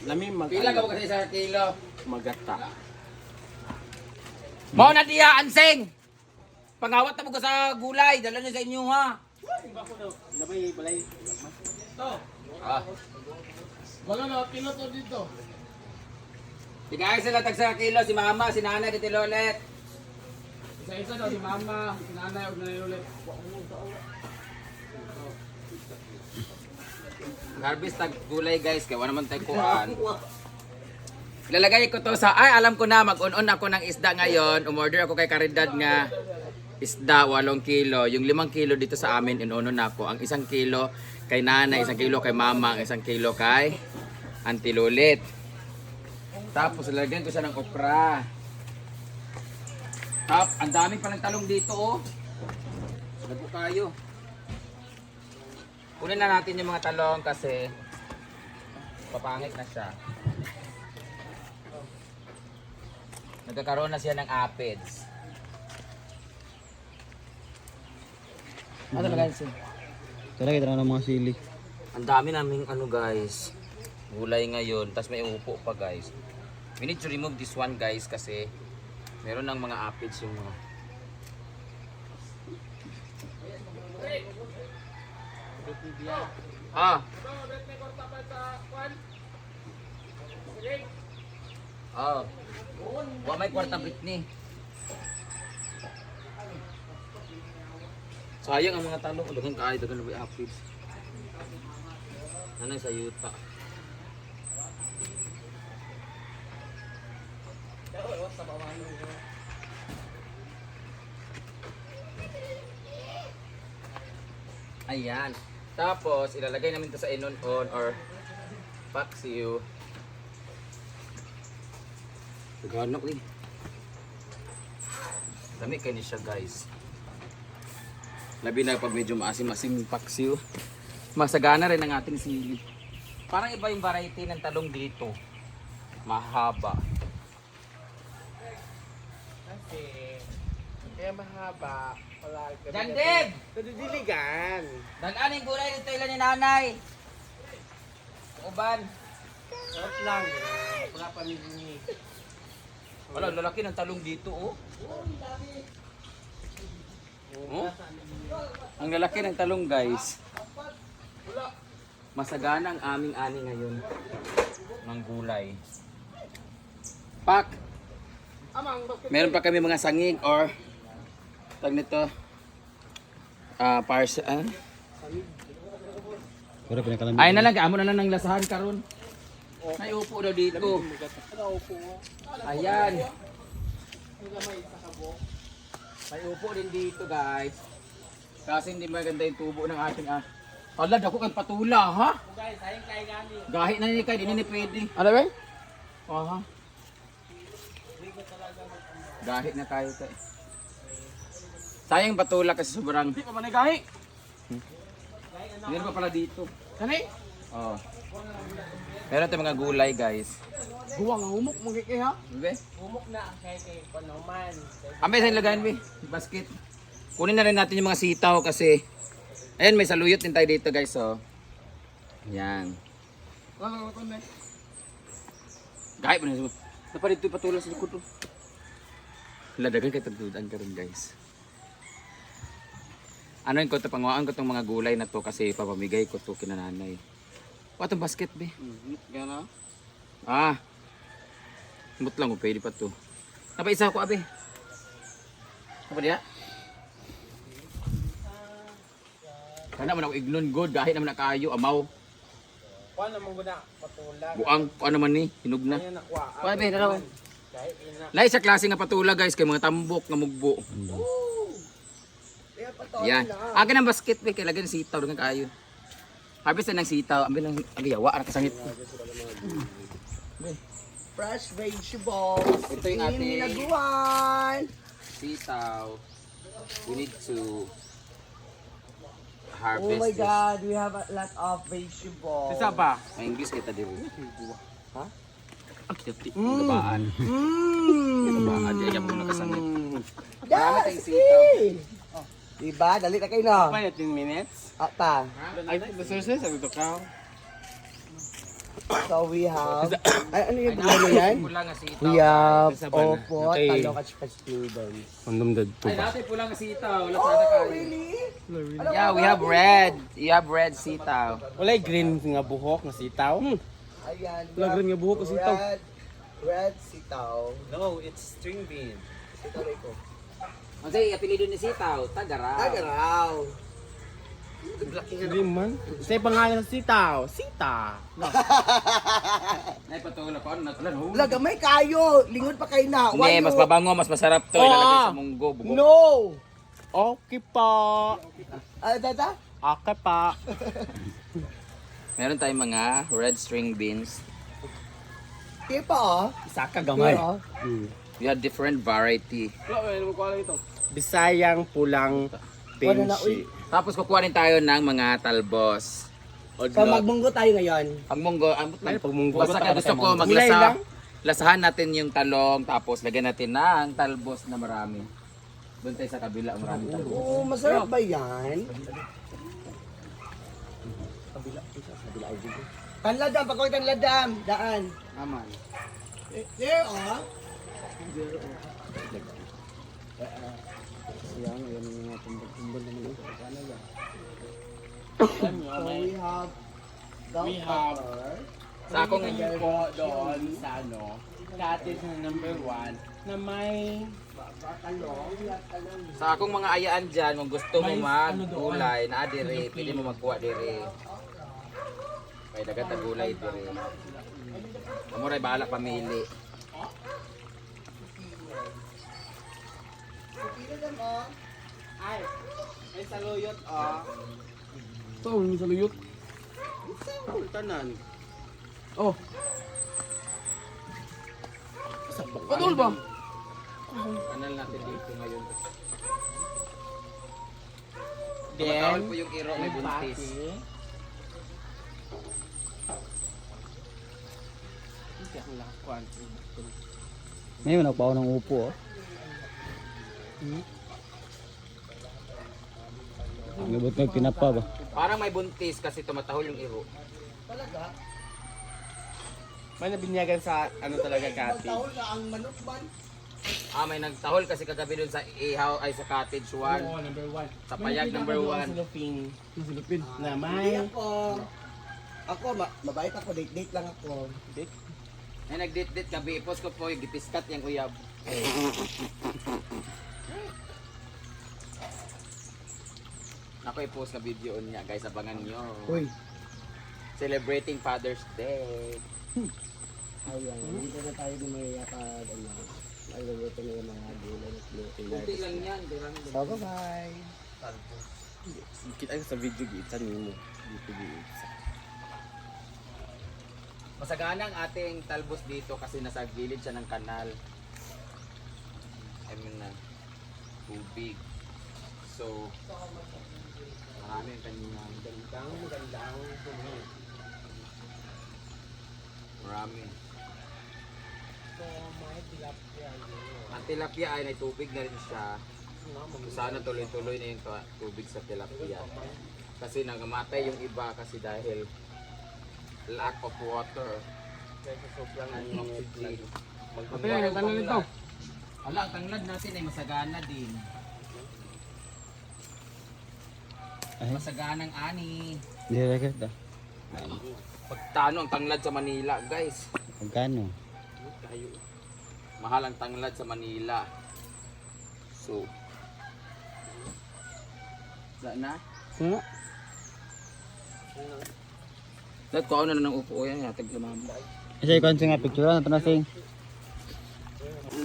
Lami Pila ka ba kasi sa kilo? magata. Mo na diya, anseng! Pangawat na mo ka sa gulay, dala niyo sa inyo ha. Labay balay. Ito. Ah. Wala na, kilo to dito. Tigay sila tag sa kilo, si mama, si nanay, dito lolet. Isa-isa daw si mama, si nanay, huwag na yun ulit. Harvest tag gulay guys, kaya wala naman tayo kuhan. Lalagay ko to sa, ay alam ko na, mag-on-on ako ng isda ngayon. Umorder ako kay Caridad nga isda, 8 kilo. Yung 5 kilo dito sa amin, in-on ako. Ang 1 kilo kay nanay, 1 kilo kay mama, ang 1 kilo kay Auntie Lulit. Tapos lalagyan ko siya ng okra. Ang dami pa ng talong dito oh. Sabi kayo. Kunin na natin yung mga talong kasi papangit na siya. Nagkakaroon na siya ng aphids. Ano talaga yun? Tara kita ng mga sili. Ang dami naming ano guys, gulay ngayon, tapos may upo pa guys. We need to remove this one guys kasi meron ng mga aphids yung mga. Ah. Oh. Wa may kwarta Britney. Sayang ang mga talong, daghang kaayo daghang may aphids. Nanay sa yuta. Ayan. Tapos ilalagay namin ito sa inon-on or paksiw. Naghanap eh. Dami kayo ni siya guys. Labi na pag medyo maasim-asim yung paksiw. Masagana rin ang ating sili. Parang iba yung variety ng talong dito. Mahaba. Kasi, kaya mahaba. Jandib! Nadidiligan. Dan-an yung gulay dito ilan ni nanay. Uban. Sarap lang. Wala pa ni. Wala, lalaki ng talong dito oh. Oh? Ang lalaki ng talong guys. Masagana ang aming ani ngayon ng gulay. Pak! Meron pa kami mga sangig or tag nito parsa. Ay na lang, amo na lang ng lasahan karon. May upo daw dito. Ayan. May upo din dito guys. Kasi hindi maganda yung tubo ng ating Ala, dako kang patula ha? Guys, sayang kay gani. Gahi na ni kay, di na pwede. Ano ba? Aha. Gahi na kayo kay. Sayang patula kasi sobrang. Hindi pa man gahi. Meron pa pala dito. Kani? Oh. Meron tayong mga gulay guys. Guwang humok mo kay ha? Be? Humok na kay Panoman. Amay sa ilagayan be, basket. Kunin na rin natin yung mga sitaw kasi ayan, may saluyot din tayo dito guys oh. Yan. Wala ko na. Gahi pa na. Napalit ito patula sa likod oh. Ladagan kay tagdudan ka rin guys. Ano yung ko ito, pangwaan ko itong mga gulay na to kasi papamigay ko to kinananay. O itong basket be. Gana? Ah. Mut lang, pwede pa to. Napaisa ko abe. Apa dia? Kana man ako ignon good, gahi naman na kayo, amaw. Kuan naman guna patula. Buang, ano man ni, hinug na. Ayan nakuha. Kuha be, dalaw. Kahit ina. Lahi sa klase nga patula guys, kay mga tambok nga mugbo. Yan. Akin ang basket be, kay lagyan ng sitaw, dagang kayo. Harvest na ng sitaw, ambil ng yawa, ara kasangit. Fresh vegetables. Ito yung ating Ninaguan. sitaw. We need to Oh harvest my this. God, we have a lot of vegetables. Isa ba? May English kita dito. Ha? Ang kiti. Gabaan. Gabaan. Di ayam mo nakasangit. Marami Yes, tayong sitaw. Diba? Dali na kayo na. Pa 10 minutes. Ata. Ay, the sources sabi to ka. So we have, ano yung ano yan? Pula nga sitaw. We have Sabana. opo, Okay. talong at students. Mandumdad to Ay, ba? dati pula nga sitaw. Wala sana kayo. Really? Yeah, we have red. You have red sitaw. Walay green nga buhok nga sitaw. Ayan. Wala green nga buhok kasi sitaw. Red sitaw. No, it's string bean. Ito rin ko. Kasi apelido ni sitaw, tagaraw. Tagaraw. Hindi man. Sa pangalan ng sitaw. Sita. Ay, patulog ako. Natulan, ho. Wala, gamay kayo. Lingod pa kayo na. Hindi, mas mabango, mas masarap to. Ilalagay sa munggo. Bugok. No! Okay pa. Tata? Okay pa. Meron tayong mga red string beans. Kaya pa oh. Isa ka gamay. Kaya, oh. We have different variety. Bisayang pulang Wala na, uy. pinchi. Tapos kukuha rin tayo ng mga talbos. So magbunggo tayo ngayon. Ang munggo, Ay, pag munggo, basta baka gusto ko munggo. Gulay maglasa. lang? Lasahan natin yung talong, tapos lagyan natin ng talbos na marami. Doon tayo sa kabila, marami talbos. Oo, masarap ba yan? Tanladam, pagkawag tanladam. Daan. Naman. There, oh. So we have We have Sa akong po doon sa ano, cottage na number 1 na may Sa akong mga ayaan dyan, kung gusto mo May mag-gulay na adire, pwede mo magkuha dire. May dagat na gulay dire. Amuray, bahala pamili. ay, may saluyot Ito, yung saluyot. tanan. Oh. Patol ba? Kanal natin dito ngayon. Then, Tumatawal po yung iro, may buntis. Hindi ako lakakuan. May manok pa ako ng upo. Nabot ng pinapa ba? Parang may buntis kasi tumatahol yung iro. May nabinyagan sa ano talaga cottage. Tahol na ang manok man. May nagtahol kasi kagabi dun sa ihaw ay sa cottage 1. Oo, number 1. Sa payag number 1. Silupin. Na Hindi may ako, mabait ako, date lang ako. Ay nag-date-date gabi, ipos ko po yung gipiskat yung uyab. Ako i-post ka video niya guys, abangan nyo. Uy. Celebrating Father's Day. Ayan, dito na tayo gumayakad. Ay, luto na yung mga gulay at luto Kunti lang yan, di lang. So, bye-bye. kita sa video gitan nimo. Dito giita. Masagana ang ating talbos dito kasi nasa gilid siya ng kanal. I mean na tubig. So, marami ang kanyang magandang marami. Ang tilapia ay may tubig na rin siya. Sana tuloy-tuloy na yung tubig sa tilapia. Kasi nangamatay yung iba kasi dahil lack of water. Ang oxygen. Ate, ang tanong nito. Ala, ang tanglad natin ay masagana din. Ay. Masaganang ani. Hindi record ah. Pagtano ang tanglad sa Manila, guys. Magkano? Mahal ang tanglad sa Manila. So, saan na? Dahil ko na ng upo yan, yatag lumamba. Kasi ikaw nga picture na ito na sing.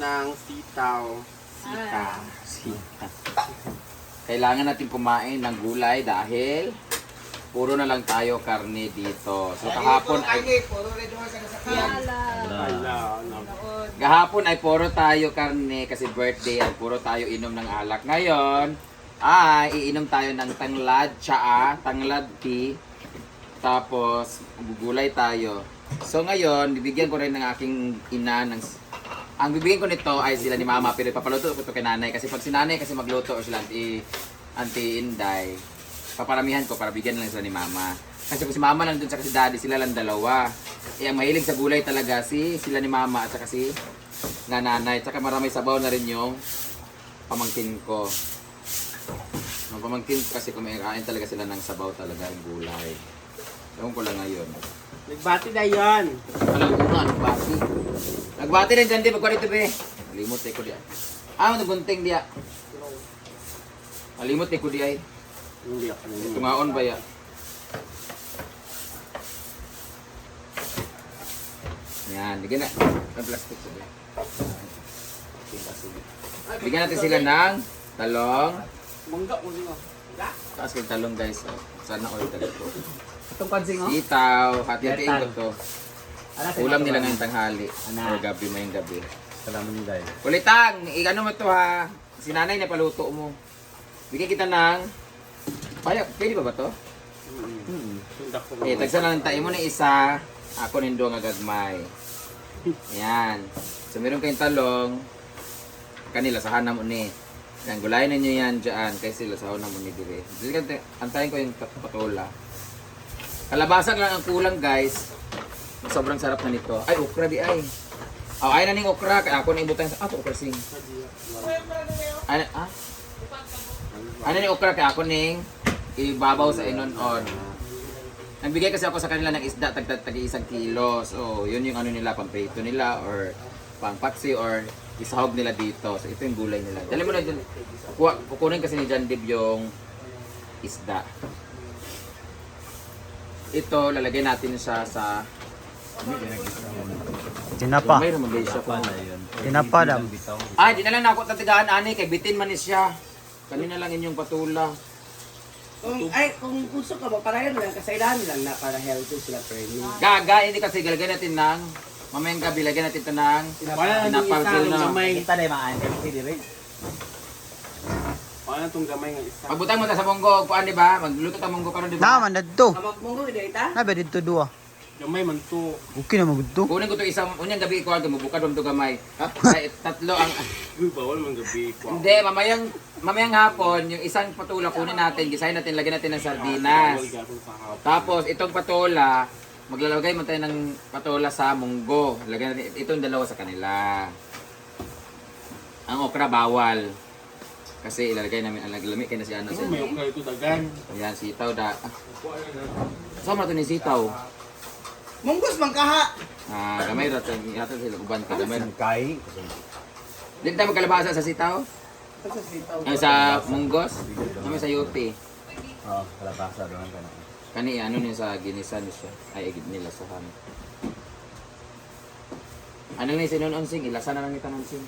Nang sitaw. Sita. Kailangan natin kumain ng gulay dahil puro na lang tayo karne dito. So kahapon ay Puro red horse ang nasakyan. Gahapon ay puro tayo karne kasi birthday at puro tayo inom ng alak. Ngayon ay iinom tayo ng tanglad, tsaa, tanglad tea. Tapos gugulay tayo. So ngayon, bibigyan ko rin ng aking ina ng ang bibigyan ko nito ay sila ni mama pero papaluto ko to kay nanay kasi pag si nanay kasi magluto or sila Auntie Inday, paparamihan ko para bigyan lang sila ni mama. Kasi kung si mama lang dun sa si daddy, sila lang dalawa. Ang mahilig sa gulay talaga sila ni mama at saka si nga nanay. At saka marami sabaw na rin yung pamangkin ko. Ang pamangkin ko kasi kumakain talaga sila ng sabaw talaga yung gulay. Ewan ko lang ngayon. Nagbati na yan. Alam ko nga, nagbati. Nagbati rin dyan, di ba? Dito, be. Malimot ko diya. Nagunting diya. Malimot ko diya. Hindi ako nang Tumaon ba ya? Yan, bigyan na. May plastic sa diya. Bigyan natin sila ng talong. Mangga mo nila. Taas kong talong guys. Sana all talaga ito. Itong kansing oh. Sitaw, hati-hatiin ko to. Ala, Ulam nila ngayong tanghali. Ana. O gabi, mayong gabi. Salamat niyo guys. Kulitang, ano mo to ha? Si nanay na paluto mo. Bigyan kita ng... Pwede ba to? Sundak ko. Tagsa na lang tayo mo na isa. Ako nindo nga gagmay. Ayan. So meron kayong talong. Kanila, sahan na mo ni. Yan, gulayin ninyo yan dyan. Kasi sila sahan na mo ni dire. Antayin ko yung patola. Kalabasan lang ang kulang guys. Sobrang sarap na nito. Ay, okra di ay. Ay na ning okra. Kaya ako na ibutan sa... okra sing. Ay na ning okra. Kaya ako ning ibabaw sa inon-on. Nagbigay kasi ako sa kanila ng isda. Tag-1 kilo. So, yun yung ano nila. Pang-prito nila. Or pang-paksi. Or isahog nila dito. So, ito yung gulay nila. Dali mo na dyan. Kukunin kasi ni John Dib yung isda. Ito, lalagay natin siya sa... Tinapa. May ramagay siya kung Tinapa dam. Ay, di na lang na ako tatigaan, ani. Kay bitin man ni siya. Kanina lang inyong patula. Kung gusto ka, magparayan lang. Kasailahan lang na para healthy sila training. Gaga, hindi kasi galagay natin ng... Mamayang gabi, lagyan natin ito ng... Wala nang Tinapal isa ko ng na. gamay. Kita na yung mga auntie. Pwede rin. Wala nang itong gamay ng isa. Pagbutang mo ta sa munggo, kuan di ba? Magluto ta munggo karon di ba? Naman dadto. Kamag mong gawin ita? Nabe dito duwa. Gamay man to. Okay na magudto. Kunin ko to isang unyang gabi ko agad mabukad to gamay. Ay, tatlo ang Uy, bawal man gabi ko. hindi mamayang hapon yung isang patula kunin natin, gisahin natin, lagyan natin ng sardinas. Bawal gapon sa hapon. Tapos itong patola, maglalagay mo tayo ng patola sa munggo. Lagyan natin itong dalawa sa kanila. Ang okra bawal. Kasi ilalagay namin ang naglami kay na si ano. May okay ito dagan. Ayan, sitaw da. Sama to ni sitaw. Munggos man kaha! Gamay ra tayo, yata sila uban ka gamay. Kay. Dili tayo magkalabasa sa sitaw? Sa sitaw. Ay sa munggos? Kami sa yuti. Oo, kalabasa doon ka na. Kani ano niya sa ginisa ni siya. Ay igid nila sa han. Ano ni sinon onsing ilasa na lang kita onsing.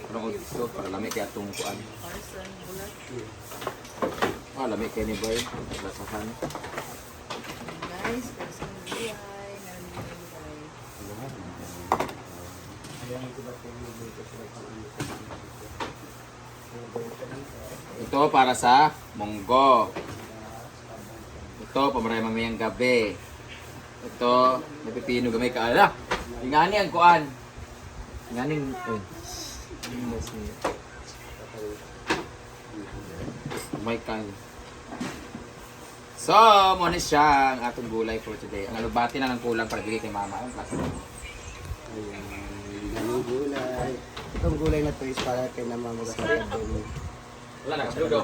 Parang udto para lami kay atong kuan. Lami kay ni boy. Lasahan. Guys, person buhay, Ito para sa munggo. Ito pamaray mamayang gabi. Ito napipino gamay ka ala. Ingani ang kuan. Ingani may kan. So, mo ni siya ang atong gulay for today. Ang alubati na lang kulang para bigay kay mama. Ang plastic. Ganong gulay. Itong gulay na to is para kay na mamagasayan din. Wala na, dudo.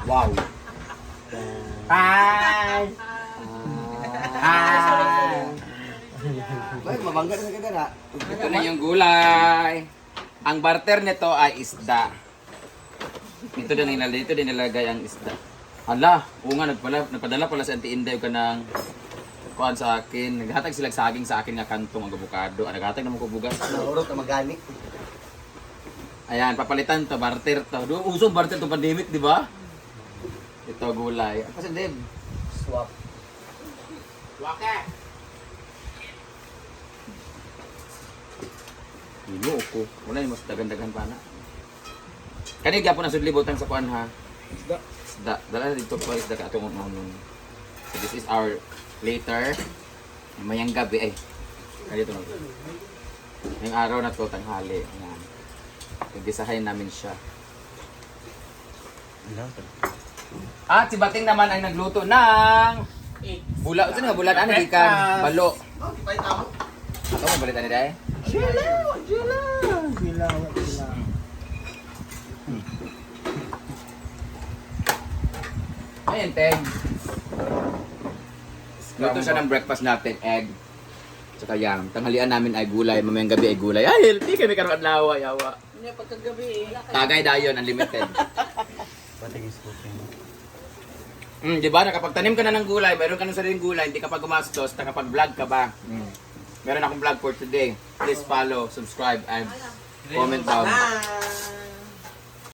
Wow! Hi! Hi! Ay, mabangga na sa kagara. Ito na yung gulay. Ang barter nito ay isda. Dito din nilagay ang isda. Hala, oo nga, nagpadala pala si Auntie Inday ka ng kuhan sa akin. Naghatag sila saging sa akin nga kantong ang abukado. Naghatag naman ko bugas. Naurot na maganik. Ayan, papalitan to, barter to. Usong barter to pandemic, di ba? Ito gulay. Kasi Dave, Swap. Waka! hilo ko. Wala yung mas dagan-dagan pa na. Kani gyapon ang sudlibutan sa kuan ha. Isda. Dala dito pa isda ka atong unong. So this is our later. Mayang gabi ay. Kaya dito. Yung araw na to tanghali. Ayan. Gisahin namin siya. At si Bating naman ang nagluto ng Bula, saan nga bulan? Ano, ikan? Balo. Ako, mabalitan ni Day? Ayan, Teng. Luto siya ng breakfast natin, egg. Tsaka yam. Tanghalian namin ay gulay, mamayang gabi ay gulay. Ay, healthy kami karoon adlaw, yawa. Hindi, pagkagabi eh. Tagay dayon, unlimited. Di ba, nakapagtanim ka na ng gulay, mayroon ka ng sariling gulay, hindi ka pa gumastos, nakapag-vlog ka ba? Meron akong vlog for today. Please follow, subscribe, and comment down. Bye!